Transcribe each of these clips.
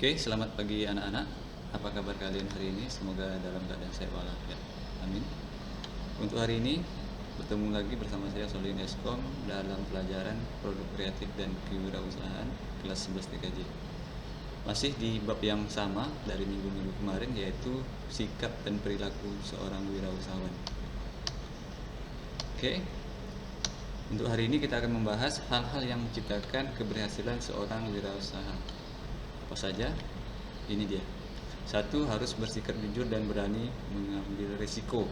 Oke, selamat pagi anak-anak. Apa kabar kalian hari ini? Semoga dalam keadaan sehat walafiat. Amin. Untuk hari ini bertemu lagi bersama saya Solin Eskom dalam pelajaran produk kreatif dan kewirausahaan kelas 11 TKJ. Masih di bab yang sama dari minggu-minggu kemarin, yaitu sikap dan perilaku seorang wirausahawan. Oke. Untuk hari ini kita akan membahas hal-hal yang menciptakan keberhasilan seorang wirausaha. Apa saja? Ini dia. 1. Harus bersikap jujur dan berani mengambil risiko.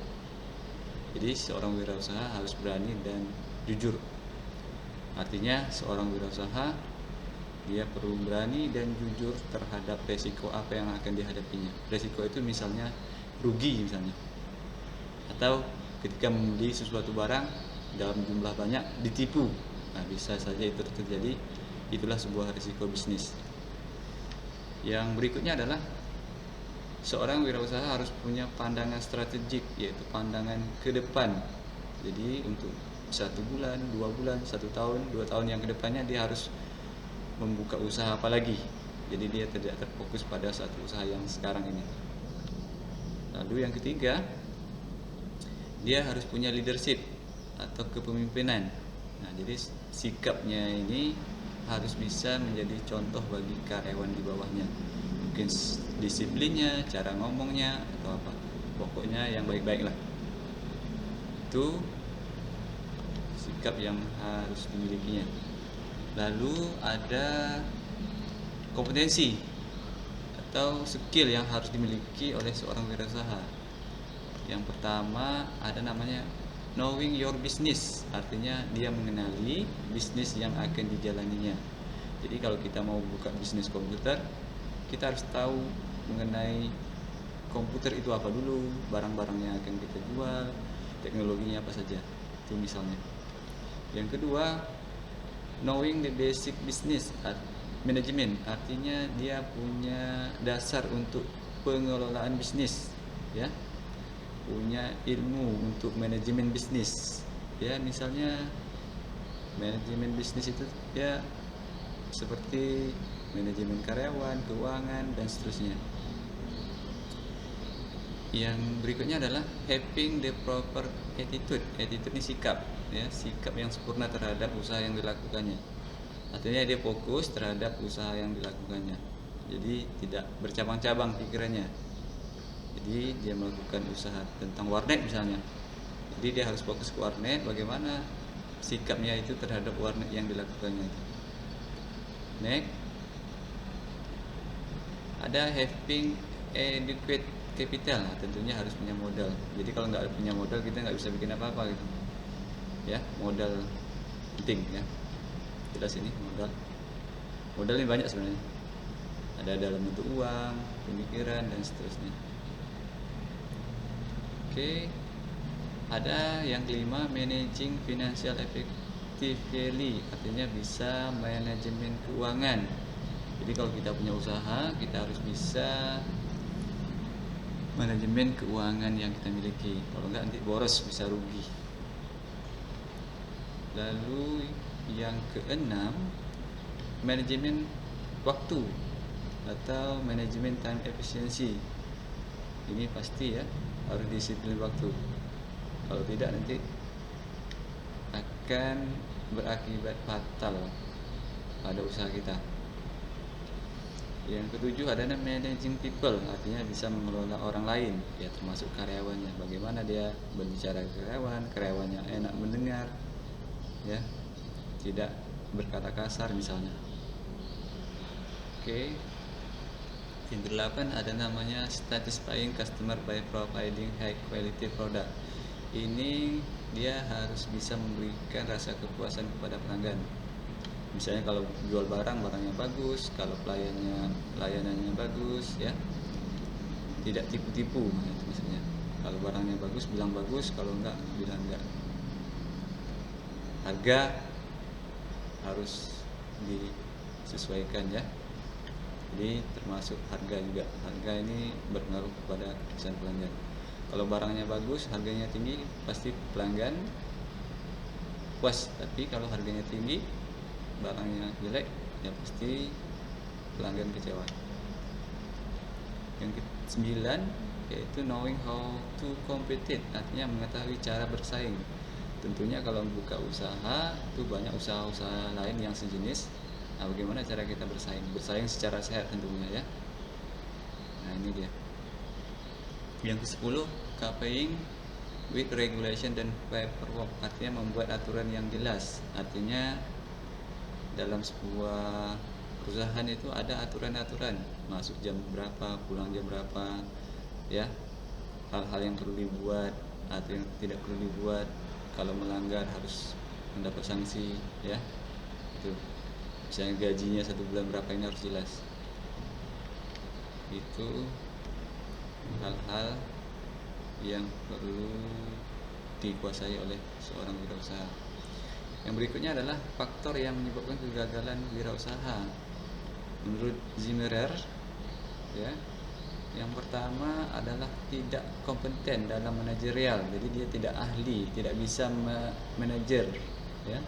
Jadi seorang wirausaha harus berani dan jujur. Artinya seorang wirausaha dia perlu berani dan jujur terhadap resiko apa yang akan dihadapinya. Resiko itu misalnya rugi misalnya, atau ketika membeli sesuatu barang dalam jumlah banyak ditipu. Nah, bisa saja itu terjadi. Itulah sebuah risiko bisnis. Yang berikutnya adalah seorang wirausaha harus punya pandangan strategik, yaitu pandangan ke depan. Jadi untuk 1 bulan, 2 bulan, 1 tahun, 2 tahun yang kedepannya dia harus membuka usaha apa lagi. Jadi dia tidak terfokus pada satu usaha yang sekarang ini. Lalu yang ketiga, dia harus punya leadership atau kepemimpinan. Nah, jadi sikapnya ini harus bisa menjadi contoh bagi karyawan di bawahnya. Mungkin disiplinnya, cara ngomongnya, atau apa. Pokoknya yang baik-baik lah. Itu sikap yang harus dimilikinya. Lalu ada kompetensi atau skill yang harus dimiliki oleh seorang wirausaha. Yang pertama ada namanya knowing your business, artinya dia mengenali bisnis yang akan dijalaninya. Jadi kalau kita mau buka bisnis komputer, kita harus tahu mengenai komputer itu apa dulu, barang-barang yang akan kita jual, teknologinya apa saja. Itu misalnya. Yang kedua, knowing the basic business management, artinya dia punya dasar untuk pengelolaan bisnis, ya. Punya ilmu untuk manajemen bisnis, ya. Misalnya manajemen bisnis itu ya seperti manajemen karyawan, keuangan, dan seterusnya. Yang berikutnya adalah having the proper attitude. Attitude ini sikap, ya, sikap yang sempurna terhadap usaha yang dilakukannya. Artinya dia fokus terhadap usaha yang dilakukannya. Jadi tidak bercabang-cabang pikirannya. Jadi dia melakukan usaha tentang warnet misalnya. Jadi dia harus fokus ke warnet, bagaimana sikapnya itu terhadap warnet yang dilakukannya itu. Next, ada having adequate capital. Nah, tentunya harus punya modal. Jadi kalau nggak punya modal kita nggak bisa bikin apa-apa gitu. Ya, modal penting ya. Jelas ini modal. Modal ini banyak sebenarnya. Ada dalam bentuk uang, pemikiran, dan seterusnya. Oke. Ada yang kelima, managing financial effectively, artinya bisa manajemen keuangan. Jadi kalau kita punya usaha, kita harus bisa manajemen keuangan yang kita miliki. Kalau enggak nanti boros, bisa rugi. Lalu yang keenam, manajemen waktu atau manajemen time efficiency. Ini pasti ya, harus disiplin waktu. Kalau tidak nanti akan berakibat fatal pada usaha kita. Yang ketujuh ada managing people, artinya bisa mengelola orang lain, ya termasuk karyawannya. Bagaimana dia berbicara ke karyawan, karyawannya enak mendengar, ya, tidak berkata kasar misalnya. Oke. Yang ke-8 ada namanya satisfying customer by providing high quality product. Ini dia harus bisa memberikan rasa kepuasan kepada pelanggan. Misalnya kalau jual barangnya bagus, kalau layanannya bagus, ya, tidak tipu-tipu, misalnya. Kalau barangnya bagus bilang bagus, kalau enggak bilang enggak. Harga harus disesuaikan ya. Jadi termasuk harga juga. Harga ini berpengaruh kepada kepuasan pelanggan. Kalau barangnya bagus, harganya tinggi, pasti pelanggan puas. Tapi kalau harganya tinggi, barangnya jelek, ya pasti pelanggan kecewa. Yang ke-9 yaitu knowing how to compete, artinya mengetahui cara bersaing. Tentunya kalau buka usaha itu banyak usaha-usaha lain yang sejenis. Nah, bagaimana cara kita bersaing? Bersaing secara sehat tentunya ya. Nah, ini dia. Yang ke-10, copying with regulation dan paperwork, artinya membuat aturan yang jelas. Artinya dalam sebuah perusahaan itu ada aturan-aturan, masuk jam berapa, pulang jam berapa, ya, hal-hal yang perlu dibuat atau yang tidak perlu dibuat. Kalau melanggar harus mendapat sanksi, ya. Itu misalnya gajinya 1 bulan berapa, ini harus jelas. Itu hal-hal yang perlu dikuasai oleh seorang wirausaha. Yang berikutnya adalah faktor yang menyebabkan kegagalan wirausaha. Menurut Zimmerer, ya, yang pertama adalah tidak kompeten dalam manajerial. Jadi dia tidak ahli, tidak bisa manajer, ya.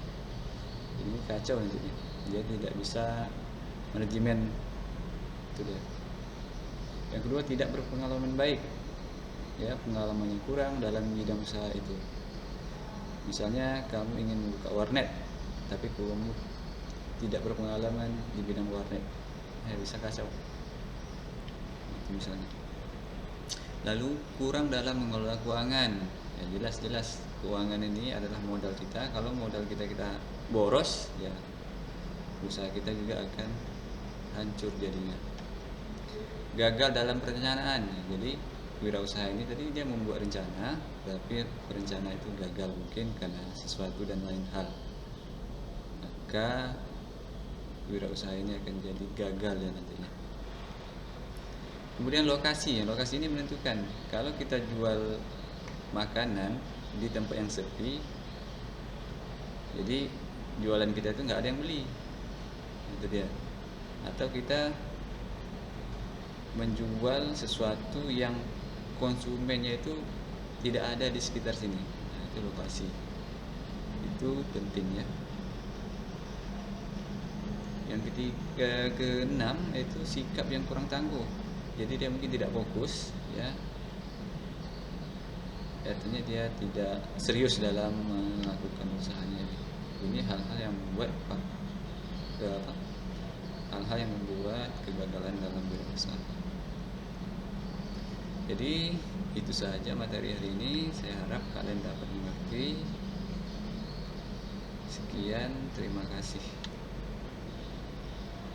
Ini kacau nantinya. Dia tidak bisa manajemen, itu dia. Yang kedua, tidak berpengalaman baik, ya, pengalamannya kurang dalam bidang usaha itu. Misalnya kamu ingin buka warnet, tapi kamu tidak berpengalaman di bidang warnet, ya bisa kacau. Itu misalnya. Lalu kurang dalam mengelola keuangan. Ya, jelas-jelas keuangan ini adalah modal kita. Kalau modal kita boros, ya usaha kita juga akan hancur jadinya. Gagal dalam perencanaan. Jadi wirausaha ini tadi dia membuat rencana, tapi rencana itu gagal mungkin karena sesuatu dan lain hal. Maka wirausaha ini akan jadi gagal ya nantinya. Kemudian lokasi ini menentukan. Kalau kita jual makanan di tempat yang sepi, jadi jualan kita itu nggak ada yang beli, itu dia. Atau kita menjual sesuatu yang konsumennya itu tidak ada di sekitar sini. Nah, itu lokasi. Itu penting ya. Yang keenam itu sikap yang kurang tangguh. Jadi dia mungkin tidak fokus, ya. Artinya dia tidak serius dalam melakukan usahanya. Ini hal-hal yang membuat hal-hal yang membuat kegagalan dalam berusaha. Jadi itu saja materi hari ini. Saya harap kalian dapat mengerti. Sekian, terima kasih.